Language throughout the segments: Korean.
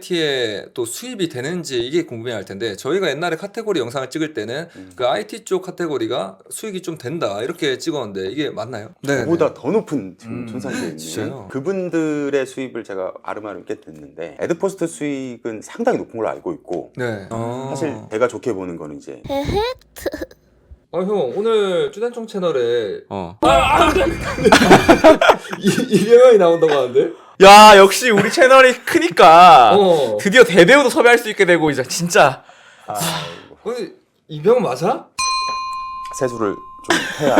IT에 또 수입이 되는지 이게 궁금해할 텐데 저희가 옛날에 카테고리 영상을 찍을 때는 그 IT 쪽 카테고리가 수익이 좀 된다 이렇게 찍었는데 이게 맞나요? 네. 저보다 더 높은 지금 천상계에 진짜요? 있는 그분들의 수입을 제가 아름아름 깼는데 에드포스트 수익은 상당히 높은 걸로 알고 있고 네. 사실 제가 좋게 보는 거는 이제 형 오늘 쭈단총 채널에 이병헌이 나온다고 하는데? 야 역시 우리 채널이 크니까 드디어 드디어 대배우도 섭외할 수 있게 되고 이제 진짜 근데 이병헌 맞아? 세수를 좀 해야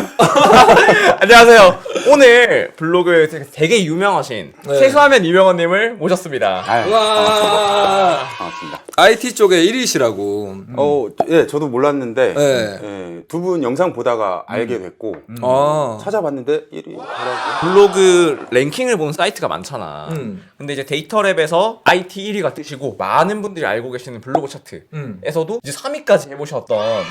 안녕하세요. 오늘 블로그 되게 유명하신 네. 세수하면 이명헌님을 모셨습니다. 와 반갑습니다. IT 쪽에 1위시라고. 예, 저도 몰랐는데 네. 예, 두 분 영상 보다가 알게 됐고 아. 찾아봤는데 1위 하라고. 블로그 랭킹을 보는 사이트가 많잖아. 근데 이제 데이터랩에서 IT 1위가 뜨시고 많은 분들이 알고 계시는 블로그 차트에서도 이제 3위까지 해보셨던 와.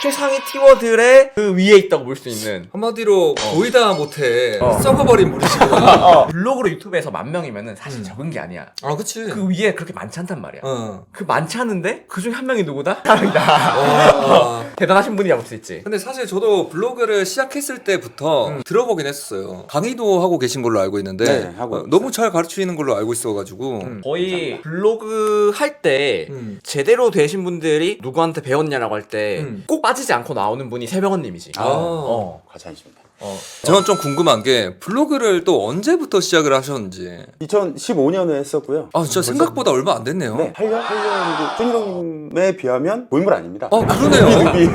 최상위 티워들의 그 위에 있다고 볼 수 있는 한마디로 거의 다 못해 썩어버린 무리시구나. 블로그로 유튜브에서 10,000명이면은 사실 적은 게 아니야. 아 그치. 그 위에 그렇게 많지 않단 말이야. 어. 그 많지 않은데 그 중에 한 명이 누구다? 사람이다. 와. 대단하신 분이라고 볼 수 있지. 근데 사실 저도 블로그를 시작했을 때부터 들어보긴 했었어요. 강의도 하고 계신 걸로 알고 있는데 네, 하고 있어요. 너무 잘 가르치는 걸로 알고 있어가지고 거의 블로그 할 때 제대로 되신 분들이 누구한테 배웠냐라고 할 때 꼭 빠지지 않고 나오는 분이 세병헌님이지. 과찬이십니다. 저는 좀 궁금한 게 블로그를 또 언제부터 시작을 하셨는지. 2015년에 했었고요. 아 진짜 생각보다 얼마 안 됐네요. 네, 8년이고 쭈니롱님에 비하면 고인물 아닙니다. 그러네요.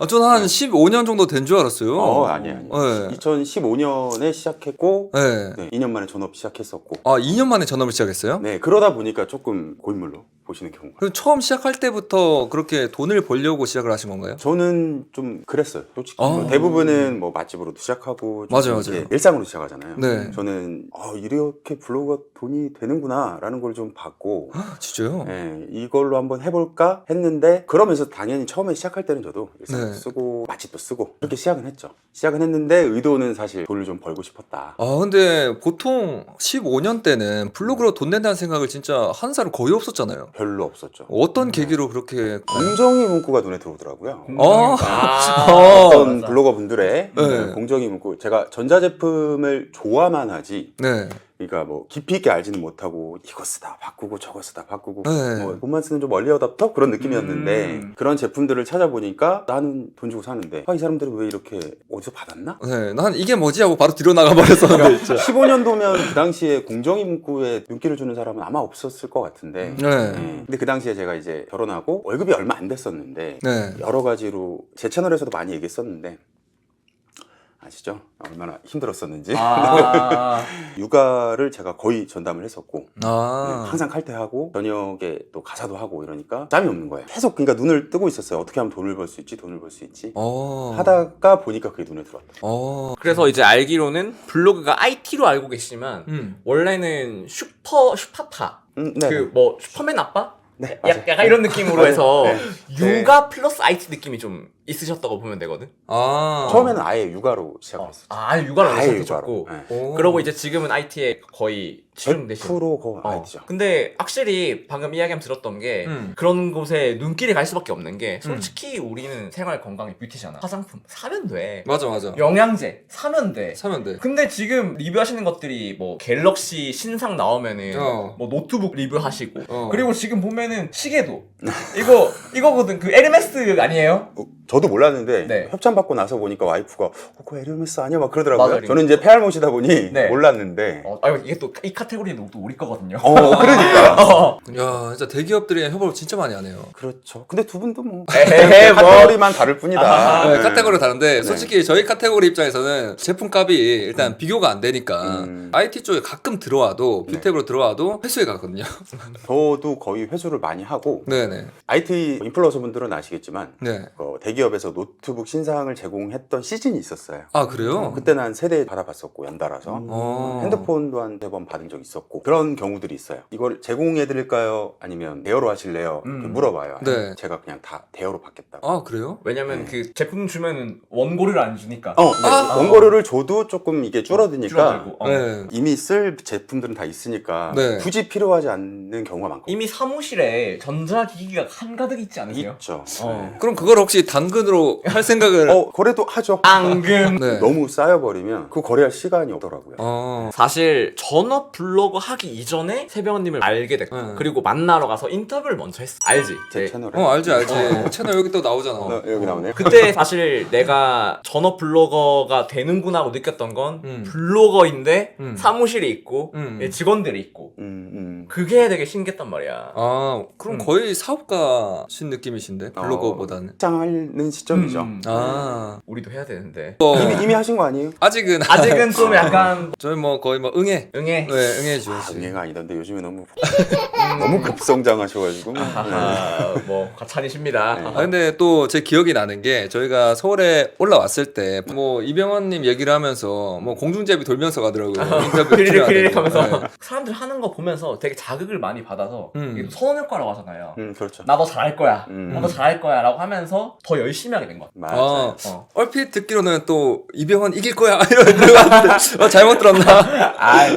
저는 한 15년 정도 된 줄 알았어요. 아니에요. 네. 2015년에 시작했고 네. 네, 2년 만에 전업 시작했었고 아 2년 만에 전업을 시작했어요? 네, 그러다 보니까 조금 고인물로 보시는 경우가. 그럼 처음 시작할 때부터 그렇게 돈을 벌려고 시작을 하신 건가요? 저는 좀 그랬어요. 솔직히 아. 뭐 대부분은 뭐 맛집으로도 시작하고 좀 맞아요, 이제 맞아요. 일상으로 시작하잖아요. 네. 저는 이렇게 블로그가 돈이 되는구나라는 걸 좀 봤고 진짜요? 네, 이걸로 한번 해볼까 했는데 그러면서 당연히 처음에 시작할 때는 저도 일상도 네. 쓰고 맛집도 쓰고 그렇게 시작은 했죠. 시작은 했는데 의도는 사실 돈을 좀 벌고 싶었다. 근데 보통 15년 때는 블로그로 돈 낸다는 생각을 진짜 한 살은 거의 없었잖아요. 별로 없었죠. 어떤 계기로 그렇게 공정위 문구가 눈에 들어오더라고요. 네. 어떤 블로거 분들의 네. 공정위 문구. 제가 전자제품을 좋아만 하지. 네. 그러니까 뭐 깊이 있게 알지는 못하고 이거 쓰다 바꾸고 저거 쓰다 바꾸고 네. 뭐 돈만 쓰는 좀 얼리 어답터 그런 느낌이었는데 그런 제품들을 찾아보니까 나는 돈 주고 사는데 이 사람들은 왜 이렇게 어디서 받았나? 네, 난 이게 뭐지 하고 바로 뒤로 나가 버렸었는데 진짜. 15년도면 그 당시에 공정위 문구에 눈길을 주는 사람은 아마 없었을 것 같은데 네. 근데 그 당시에 제가 이제 결혼하고 월급이 얼마 안 됐었는데 네. 여러 가지로 제 채널에서도 많이 얘기했었는데 아시죠? 얼마나 힘들었었는지 육아를 제가 거의 전담을 했었고 항상 칼퇴하고 저녁에 또 가사도 하고 이러니까 짬이 없는 거예요. 계속 그러니까 눈을 뜨고 있었어요. 어떻게 하면 돈을 벌 수 있지? 돈을 벌 수 있지? 하다가 보니까 그게 눈에 들어왔다. 그래서 이제 알기로는 블로그가 IT로 알고 계시지만 원래는 슈퍼파 네. 그 뭐 슈퍼맨 아빠? 네, 맞아요. 약간 이런 느낌으로 해서 네. 육아 플러스 IT 느낌이 좀 있으셨다고 보면 되거든. 처음에는 아예 육아로 시작했었죠. 아예 육아로 아예 시작하셨고 네. 그러고 이제 지금은 IT에 거의 치중되신 100% IT죠. 근데 확실히 방금 이야기하면 들었던 게 그런 곳에 눈길이 갈 수밖에 없는 게 솔직히 우리는 생활 건강에 뷰티잖아. 화장품 사면 돼. 맞아. 영양제 사면 돼. 사면 돼. 근데 지금 리뷰하시는 것들이 뭐 갤럭시 신상 나오면은 어. 뭐 노트북 리뷰하시고 어. 그리고 지금 보면은 시계도 이거거든. 그 에르메스 아니에요? 저도 몰랐는데 네. 협찬 받고 나서 보니까 와이프가 그거 에르메스 아니야? 막 그러더라고요. 맞아요. 저는 이제 폐할못이다 보니 네. 몰랐는데 이게 또 이 카테고리는 또 우리 거거든요. 그러니까 야, 진짜 대기업들이 협업을 진짜 많이 하네요. 그렇죠. 근데 두 분도 뭐 에헤, 뭐. 카테고리만 다를 뿐이다. 네, 카테고리 다른데 솔직히 저희 카테고리 입장에서는 제품값이 일단 비교가 안 되니까 IT 쪽에 가끔 들어와도 뷰텍으로 들어와도 회수해 가거든요. 저도 거의 회수를 많이 하고 네네. IT 인플루언서 분들은 아시겠지만 네. 대기업에서 노트북 신상을 제공했던 시즌이 있었어요. 아 그래요? 그때는 한 3대 받아봤었고 연달아서 핸드폰도 한 3번 받은 적 있었고 그런 경우들이 있어요. 이걸 제공해드릴까요? 아니면 대여로 하실래요? 이렇게 물어봐요. 네. 제가 그냥 다 대여로 받겠다고. 아 그래요? 왜냐면 그 제품 주면은 원고료를 안 주니까. 원고료를 줘도 조금 이게 줄어드니까 줄어들고. 네. 이미 쓸 제품들은 다 있으니까 네. 굳이 필요하지 않는 경우가 많거든요. 이미 사무실에 전자기기가 한가득 있지 않으세요? 있죠. 그럼 그걸 혹시 당근으로 할 생각을? 거래도 하죠. 앙금. 네. 너무 쌓여버리면 그 거래할 시간이 없더라고요. 사실 전업 블로거 하기 이전에 세병원님을 알게 됐고 그리고 만나러 가서 인터뷰를 먼저 했어. 알지? 제 네. 채널에. 알지. 채널 여기 또 나오잖아. 여기 나오네요. 그때 사실 내가 전업 블로거가 되는구나 하고 느꼈던 건 블로거인데 사무실에 있고 직원들이 있고 그게 되게 신기했단 말이야. 아 그럼 거의 사업가신 느낌이신데 블로거보다는. 시작하는 시점이죠. 우리도 해야 되는데 이미 하신 거 아니에요? 아직은 좀 약간 저희 뭐 거의 뭐 응애 응애. 네 응애죠. 응애가 아니던데 요즘에 너무 너무 급성장하셔가지고. 뭐 과찬이십니다. 근데 또 제 기억이 나는 게 저희가 서울에 올라왔을 때 뭐 이병헌님 얘기를 하면서 뭐 공중제비 돌면서 가더라고요. 인터뷰 크리릭 출연하는데. 하면서 네. 사람들 하는 거 보면서 되게 자극을 많이 받아서 이게 또 선언 효과라고 하잖아요. 그렇죠. 나 너 잘할 거야. 나 너 잘할 거야 라고 하면서 더 열심히 하게 된 것 같아. 맞아요. 얼핏 듣기로는 또 이병헌 이길 거야 이런 들어갔는데 잘못 들었나?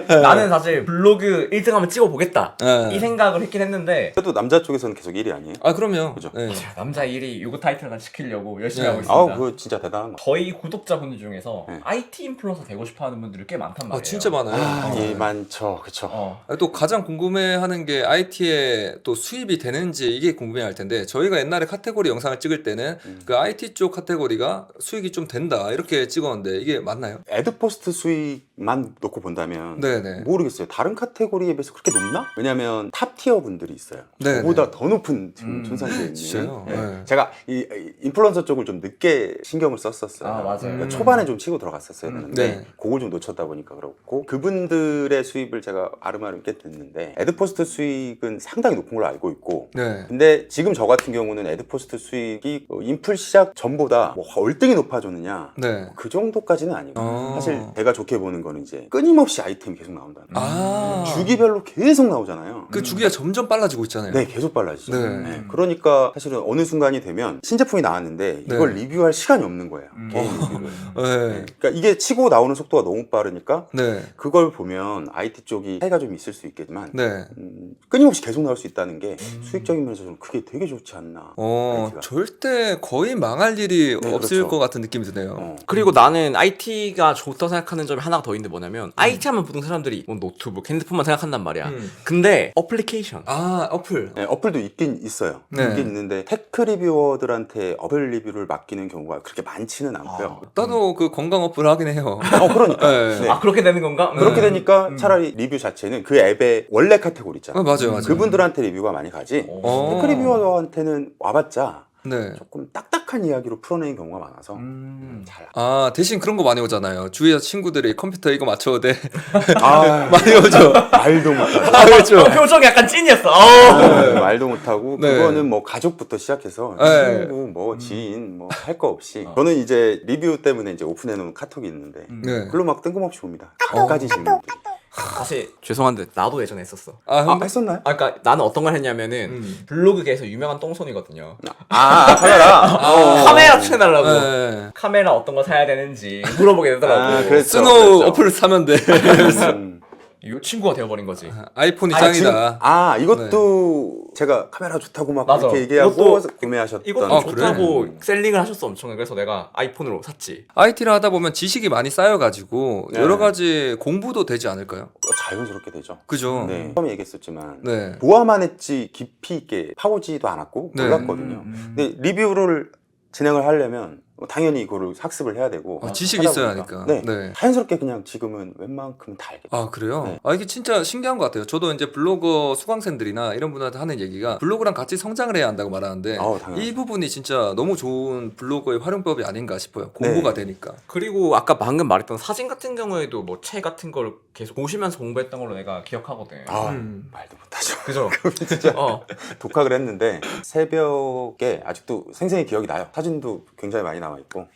나는 사실 블로그 1등하면 찍어보겠다 네. 이 생각을 했긴 했는데 그래도 남자 쪽에서는 계속 1위 아니에요? 그럼요. 그죠. 네. 남자 1위 요거 타이틀만 지키려고 열심히 네. 하고 있습니다. 그거 진짜 대단한 거. 저희 구독자분들 중에서 네. IT 인플루언서 되고 싶어하는 분들이 꽤 많단 말이에요. 진짜 많아요. 예, 많죠. 그쵸. 또 가장 궁금해하는 게 IT에 또 수입이 되는지 이게 궁금해할 텐데 저희가 옛날에 카테고리 영상을 찍을 때는 그 IT 쪽 카테고리가 수익이 좀 된다 이렇게 찍었는데 이게 맞나요? 애드포스트 수익만 놓고 본다면 네네. 모르겠어요. 다른 카테고리에 비해서 그렇게 높나? 왜냐면 탑티어 분들이 있어요. 네네. 저보다 더 높은 지금 천상계에 있는. 진짜요? 네. 제가 이 인플루언서 쪽을 좀 늦게 신경을 썼었어요. 맞아요. 그러니까 초반에 좀 치고 들어갔었어야 되는데 네. 그걸 좀 놓쳤다 보니까 그렇고 그분들의 수입을 제가 아름아름 깼는데 애드포스트 수익은 상당히 높은 걸로 알고 있고 네. 근데 지금 저 같은 경우는 애드포스트 수익이 인플 시작 전보다 뭐 월등히 높아졌느냐 네. 그 정도까지는 아니고 사실 제가 좋게 보는 거는 이제 끊임없이 아이템이 계속 나온다는 거예요. 주기별로 계속 나오잖아요. 그 주기가 점점 빨라지고 있잖아요. 네, 계속 빨라지죠. 네. 네. 그러니까 사실은 어느 순간이 되면 신제품이 나왔는데 이걸 리뷰할 시간이 없는 거예요. 개인 리뷰를. 네. 그러니까 이게 치고 나오는 속도가 너무 빠르니까 네. 그걸 보면 IT 쪽이 차이가 좀 있을 수 있겠지만 네. 끊임없이 계속 나올 수 있다는 게 수익적인 면에서 좀 그게 되게 좋지 않나. IT가. 절대 거의 망할 일이 없을 그렇죠. 것 같은 느낌이 드네요. 그리고 나는 IT가 좋다고 생각하는 점이 하나가 더 있는데 뭐냐면 IT 하면 보통 사람들이 뭐 노트북, 핸드폰만 생각한단 말이야. 근데 어플리케이션 어플. 네, 어플도 있긴 있어요. 네. 있긴 있는데 테크 리뷰어들한테 어플 리뷰를 맡기는 경우가 그렇게 많지는 않고요. 나도 그 건강 어플 하긴 해요. 그러니까. 네. 네. 그렇게 되는 건가? 그렇게 되니까 차라리 리뷰 자체는 그 앱의 원래 카테고리 있잖아요. 맞아요. 그분들한테 리뷰가 많이 가지. 테크 리뷰어한테는 와봤자 네. 조금 딱딱한 이야기로 풀어내는 경우가 많아서 잘. 대신 그런 거 많이 오잖아요. 주위에서 친구들이 컴퓨터 이거 맞춰도 돼. 아, 많이 오죠. 말도 못하고. 그렇죠. 표정이 약간 찐이었어. 네, 말도 못하고 네. 그거는 뭐 가족부터 시작해서 네. 친구, 뭐 지인, 뭐 할 거 없이. 저는 이제 리뷰 때문에 이제 오픈해놓은 카톡이 있는데 네. 글로 막 뜬금없이 봅니다. 까지 질문. 사실 죄송한데 나도 예전에 했었어. 했었나요? 그러니까 나는 어떤 걸 했냐면은 블로그계에서 유명한 똥손이거든요. 카메라. 카메라 추천해달라고. 네. 카메라 어떤 거 사야 되는지 물어보게 되더라고. 그랬죠. 스노우 어플을 사면 돼. 이 친구가 되어버린 거지. 아이폰이 짱이다. 이것도 제가 카메라 좋다고 막 맞아. 그렇게 얘기하고 구매하셨던. 이것도 그래? 좋다고 셀링을 하셨어 엄청. 그래서 내가 아이폰으로 샀지. IT를 하다 보면 지식이 많이 쌓여가지고 네. 여러 가지 공부도 되지 않을까요? 자연스럽게 되죠. 그죠? 네. 처음에 얘기했었지만 네. 보아만 했지 깊이 있게 파보지도 않았고 네. 몰랐거든요. 근데 리뷰를 진행을 하려면 당연히 이거를 학습을 해야 되고 지식이 있어야 하니까. 네. 네. 자연스럽게 그냥 지금은 웬만큼은 다 알겠다. 아 그래요? 네. 이게 진짜 신기한 것 같아요. 저도 이제 블로거 수강생들이나 이런 분한테 하는 얘기가 블로그랑 같이 성장을 해야 한다고 말하는데 이 부분이 진짜 너무 좋은 블로거의 활용법이 아닌가 싶어요. 공부가 되니까. 그리고 아까 방금 말했던 사진 같은 경우에도 뭐 책 같은 걸 계속 보시면서 공부했던 걸로 내가 기억하거든. 말도 못하죠. 그죠? 진짜 독학을 했는데 새벽에 아직도 생생히 기억이 나요. 사진도 굉장히 많이 남아있고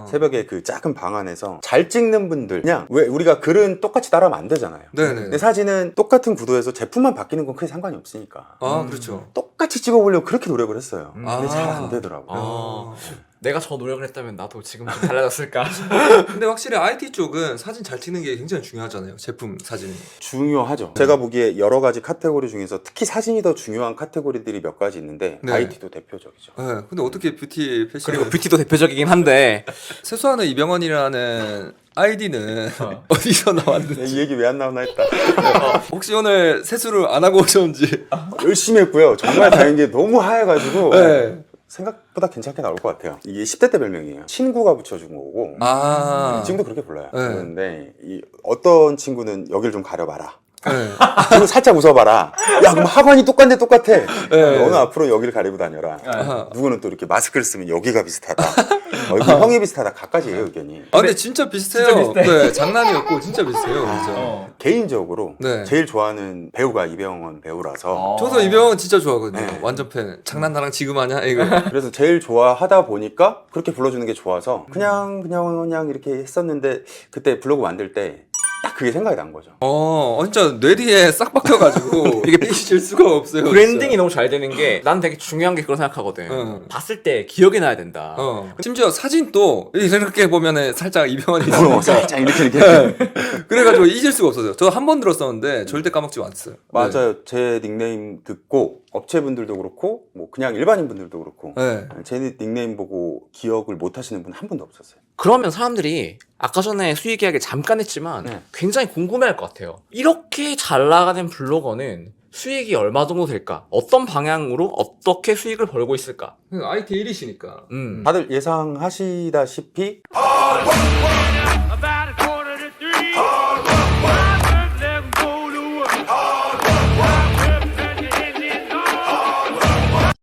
새벽에 그 작은 방 안에서 잘 찍는 분들 그냥 왜 우리가 글은 똑같이 따라하면 안 되잖아요. 네네. 근데 사진은 똑같은 구도에서 제품만 바뀌는 건 크게 상관이 없으니까 그렇죠. 똑같이 찍어보려고 그렇게 노력을 했어요. 근데 잘 안 되더라고요. 내가 저 노력을 했다면 나도 지금 좀 달라졌을까? 근데 확실히 IT 쪽은 사진 잘 찍는 게 굉장히 중요하잖아요. 제품 사진이. 중요하죠. 제가 보기에 여러 가지 카테고리 중에서 특히 사진이 더 중요한 카테고리들이 몇 가지 있는데 IT도 대표적이죠. 네. 근데 어떻게 뷰티 패션 그리고 뷰티도 대표적이긴 한데 세수하는 이병헌이라는 아이디는 어디서 나왔는지 이 얘기 왜 안 나오나 했다. 혹시 오늘 세수를 안 하고 오셨는지 열심히 했고요. 정말 다행인 게 너무 하얘가지고 네. 생각보다 괜찮게 나올 것 같아요. 이게 10대 때 별명이에요. 친구가 붙여준 거고 지금도 그렇게 불러요. 그런데 어떤 친구는 여길 좀 가려봐라. 그리고 살짝 웃어봐라. 야 그럼 하관이 똑같네 똑같아. 너는 앞으로 여기를 가리고 다녀라. 누구는 또 이렇게 마스크를 쓰면 여기가 비슷하다. 얼굴 형이 비슷하다. 각가지예요 의견이. 근데 진짜 비슷해요. 진짜 비슷해. 네, 장난이 없고 진짜 비슷해요. 진짜. 개인적으로 제일 좋아하는 배우가 이병헌 배우라서 저도 이병헌 진짜 좋아하거든요. 완전 팬. 장난 나랑 지금 하냐 이거. 그래서 제일 좋아하다 보니까 그렇게 불러주는 게 좋아서 그냥 이렇게 했었는데 그때 블로그 만들 때 딱 그게 생각이 난 거죠. 진짜 뇌리에 싹 박혀가지고 이게 빼실 수가 없어요. 브랜딩이 진짜. 너무 잘 되는 게 난 되게 중요한 게 그런 생각하거든. 봤을 때 기억이 나야 된다. 심지어 사진도 이렇게 보면은 살짝 이병헌이 살짝 이렇게 그래가지고 잊을 수가 없어요. 저 한 번 들었었는데 절대 까먹지 않았어요. 맞아요. 제 닉네임 듣고 업체분들도 그렇고 뭐 그냥 일반인 분들도 그렇고 제 닉네임 보고 기억을 못 하시는 분 한 분도 없었어요. 그러면 사람들이 아까 전에 수익 이야기 잠깐 했지만 굉장히 궁금해할 것 같아요. 이렇게 잘 나가는 블로거는 수익이 얼마 정도 될까? 어떤 방향으로 어떻게 수익을 벌고 있을까? IT 1위시니까. 다들 예상하시다시피